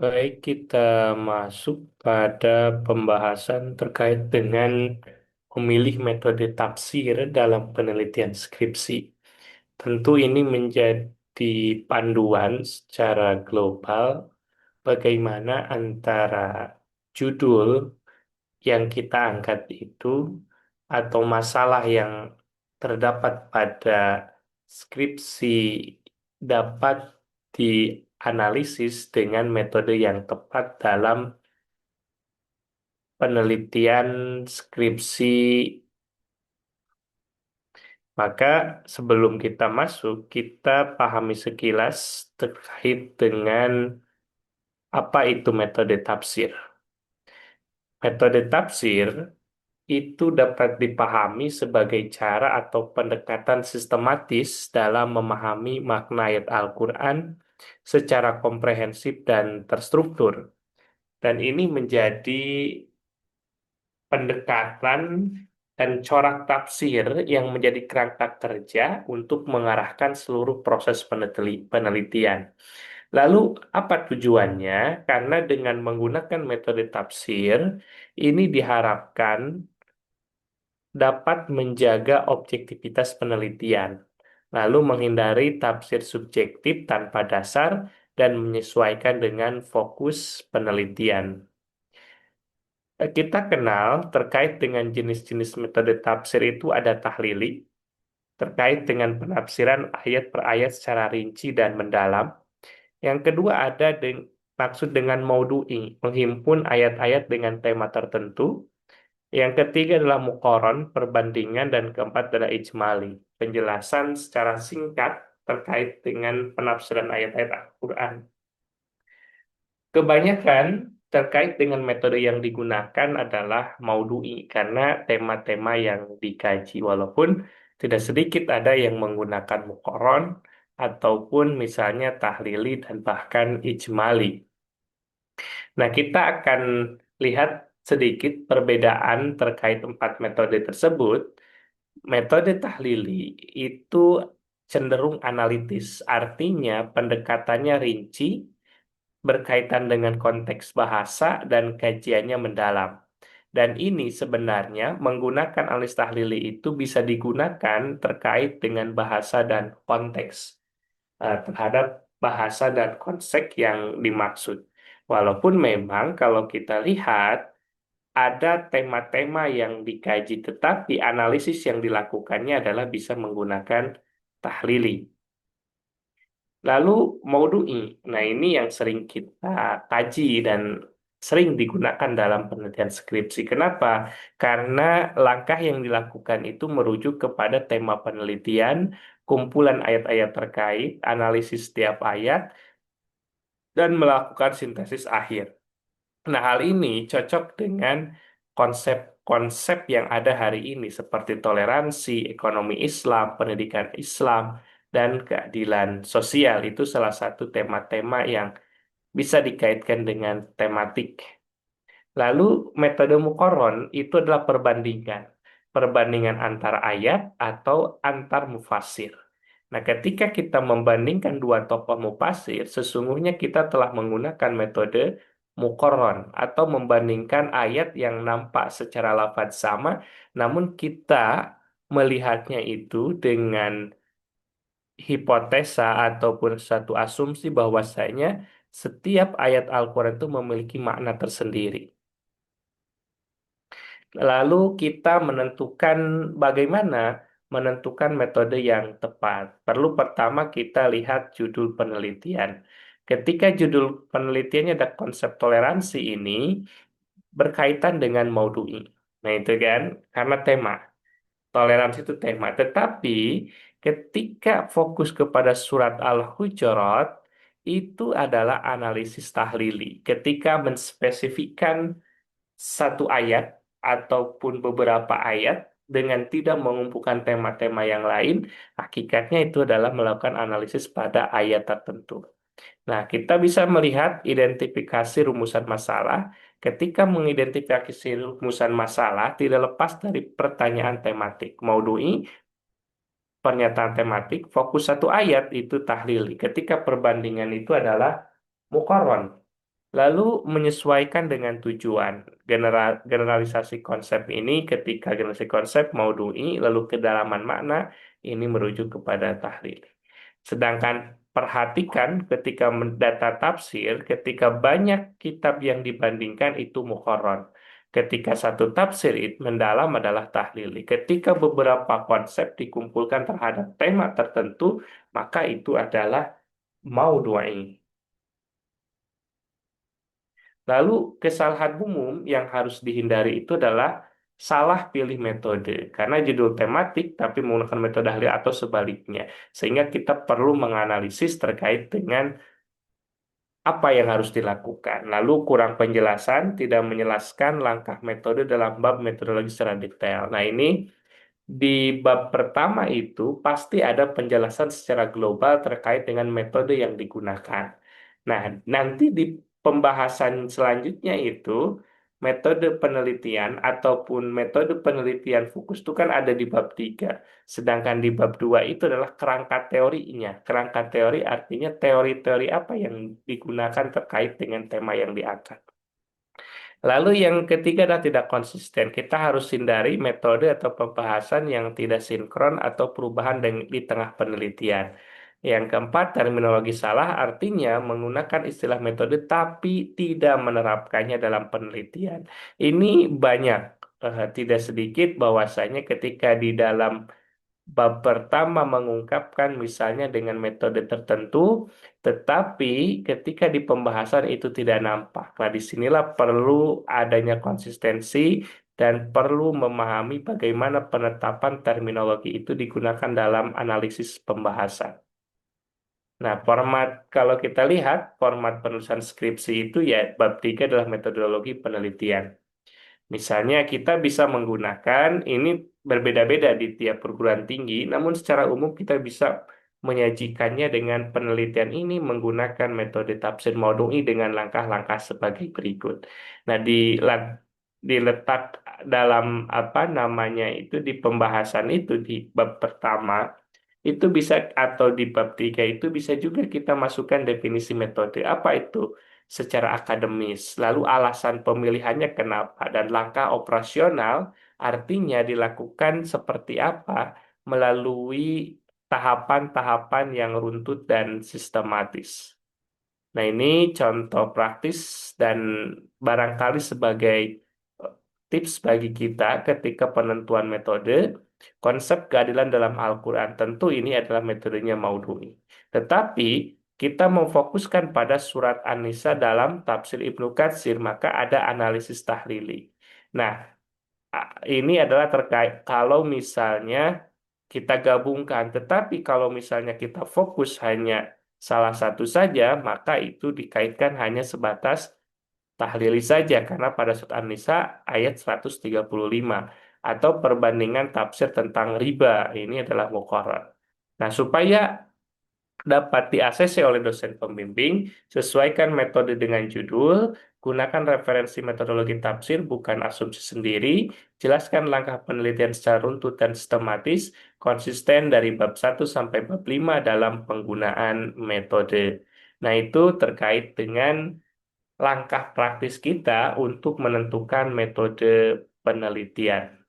Baik, kita masuk pada pembahasan terkait dengan memilih metode tafsir dalam penelitian skripsi. Tentu ini menjadi panduan secara global bagaimana antara judul yang kita angkat itu atau masalah yang terdapat pada skripsi dapat dianalisis dengan metode yang tepat dalam penelitian skripsi. Maka sebelum kita masuk, kita pahami sekilas terkait dengan apa itu metode tafsir. Metode tafsir itu dapat dipahami sebagai cara atau pendekatan sistematis dalam memahami makna ayat Al-Quran secara komprehensif dan terstruktur. Dan ini menjadi pendekatan dan corak tafsir yang menjadi kerangka kerja untuk mengarahkan seluruh proses penelitian. Lalu, apa tujuannya? Karena dengan menggunakan metode tafsir, ini diharapkan dapat menjaga objektivitas penelitian, lalu menghindari tafsir subjektif tanpa dasar dan menyesuaikan dengan fokus penelitian. Kita kenal terkait dengan jenis-jenis metode tafsir itu ada tahlili, terkait dengan penafsiran ayat per ayat secara rinci dan mendalam. Yang kedua ada maksud dengan maudhu'i, menghimpun ayat-ayat dengan tema tertentu. Yang ketiga adalah muqaron, perbandingan, dan keempat adalah ijmali, penjelasan secara singkat terkait dengan penafsiran ayat-ayat Al-Quran. Kebanyakan terkait dengan metode yang digunakan adalah maudhu'i karena tema-tema yang dikaji, walaupun tidak sedikit ada yang menggunakan muqaron ataupun misalnya tahlili dan bahkan ijmali. Nah, kita akan lihat sedikit perbedaan terkait empat metode tersebut. Metode tahlili itu cenderung analitis, artinya pendekatannya rinci, berkaitan dengan konteks bahasa dan kajiannya mendalam. Dan ini sebenarnya menggunakan analis tahlili itu bisa digunakan terkait dengan bahasa dan konteks terhadap bahasa dan konsep yang dimaksud. Walaupun memang kalau kita lihat ada tema-tema yang dikaji, tetapi analisis yang dilakukannya adalah bisa menggunakan tahlili. Lalu maudhu'i. Nah, ini yang sering kita kaji dan sering digunakan dalam penelitian skripsi. Kenapa? Karena langkah yang dilakukan itu merujuk kepada tema penelitian, kumpulan ayat-ayat terkait, analisis setiap ayat, dan melakukan sintesis akhir. Nah, hal ini cocok dengan konsep-konsep yang ada hari ini seperti toleransi, ekonomi Islam, pendidikan Islam, dan keadilan sosial. Itu salah satu tema-tema yang bisa dikaitkan dengan tematik. Lalu metode mukoron itu adalah perbandingan. Perbandingan antar ayat atau antar mufasir. Nah, ketika kita membandingkan dua tokoh mufasir, sesungguhnya kita telah menggunakan metode mukoron atau membandingkan ayat yang nampak secara lafaz sama, namun kita melihatnya itu dengan hipotesa ataupun satu asumsi bahwasanya setiap ayat Al-Quran itu memiliki makna tersendiri. Lalu kita menentukan bagaimana menentukan metode yang tepat. Perlu pertama kita lihat judul penelitian. Ketika judul penelitiannya ada konsep toleransi ini berkaitan dengan maudhu'i. Nah itu kan karena tema. Toleransi itu tema. Tetapi ketika fokus kepada surat Al-Hujurat itu adalah analisis tahlili. Ketika menspesifikkan satu ayat ataupun beberapa ayat dengan tidak mengumpulkan tema-tema yang lain, hakikatnya itu adalah melakukan analisis pada ayat tertentu. Nah, kita bisa melihat identifikasi rumusan masalah. Ketika mengidentifikasi rumusan masalah, tidak lepas dari pertanyaan tematik. Maudhu'i, pernyataan tematik, fokus satu ayat itu tahlili. Ketika perbandingan itu adalah muqarron. Lalu menyesuaikan dengan tujuan. Generalisasi konsep ini ketika generalisasi konsep maudhu'i, lalu kedalaman makna, ini merujuk kepada tahlil. Sedangkan perhatikan ketika mendata tafsir, ketika banyak kitab yang dibandingkan itu muqarrar. Ketika satu tafsir itu mendalam adalah tahlili. Ketika beberapa konsep dikumpulkan terhadap tema tertentu, maka itu adalah maudhu'i. Lalu kesalahan umum yang harus dihindari itu adalah salah pilih metode karena judul tematik tapi menggunakan metode ahli atau sebaliknya. Sehingga kita perlu menganalisis terkait dengan apa yang harus dilakukan. Lalu kurang penjelasan, tidak menjelaskan langkah metode dalam bab metodologi secara detail. Nah, ini di bab pertama itu pasti ada penjelasan secara global terkait dengan metode yang digunakan. Nah, nanti di pembahasan selanjutnya itu metode penelitian ataupun metode penelitian fokus itu kan ada di bab 3. Sedangkan di bab 2 itu adalah kerangka teorinya. Kerangka teori artinya teori-teori apa yang digunakan terkait dengan tema yang diangkat. Lalu yang ketiga adalah tidak konsisten. Kita harus hindari metode atau pembahasan yang tidak sinkron atau perubahan di tengah penelitian. Yang keempat, terminologi salah artinya menggunakan istilah metode tapi tidak menerapkannya dalam penelitian. Ini banyak, tidak sedikit bahwasanya ketika di dalam bab pertama mengungkapkan misalnya dengan metode tertentu, tetapi ketika di pembahasan itu tidak nampak. Nah, disinilah perlu adanya konsistensi dan perlu memahami bagaimana penetapan terminologi itu digunakan dalam analisis pembahasan. Nah, format kalau kita lihat format penulisan skripsi itu ya bab 3 adalah metodologi penelitian. Misalnya kita bisa menggunakan ini berbeda-beda di tiap perguruan tinggi, namun secara umum kita bisa menyajikannya dengan penelitian ini menggunakan metode tafsir maudhu'i dengan langkah-langkah sebagai berikut. Nah, diletak dalam apa namanya itu di pembahasan itu di bab pertama itu bisa atau di bab 3 itu bisa juga kita masukkan definisi metode. Apa itu? Secara akademis. Lalu alasan pemilihannya kenapa dan langkah operasional artinya dilakukan seperti apa melalui tahapan-tahapan yang runtut dan sistematis. Nah, ini contoh praktis dan barangkali sebagai eh, tips bagi kita ketika penentuan metode, konsep keadilan dalam Al-Quran. Tentu ini adalah metodenya Maudhu'i. Tetapi kita memfokuskan pada surat An-Nisa dalam tafsir Ibnu Katsir, maka ada analisis tahlili. Nah, ini adalah terkait kalau misalnya kita gabungkan, tetapi kalau misalnya kita fokus hanya salah satu saja, maka itu dikaitkan hanya sebatas tahlili saja, karena pada surat An-Nisa ayat 135 atau perbandingan tafsir tentang riba, ini adalah muqarrar. Nah, supaya dapat di-ACC oleh dosen pembimbing, sesuaikan metode dengan judul, gunakan referensi metodologi tafsir, bukan asumsi sendiri, jelaskan langkah penelitian secara runtut dan sistematis, konsisten dari bab 1 sampai bab 5 dalam penggunaan metode. Nah, itu terkait dengan langkah praktis kita untuk menentukan metode penelitian.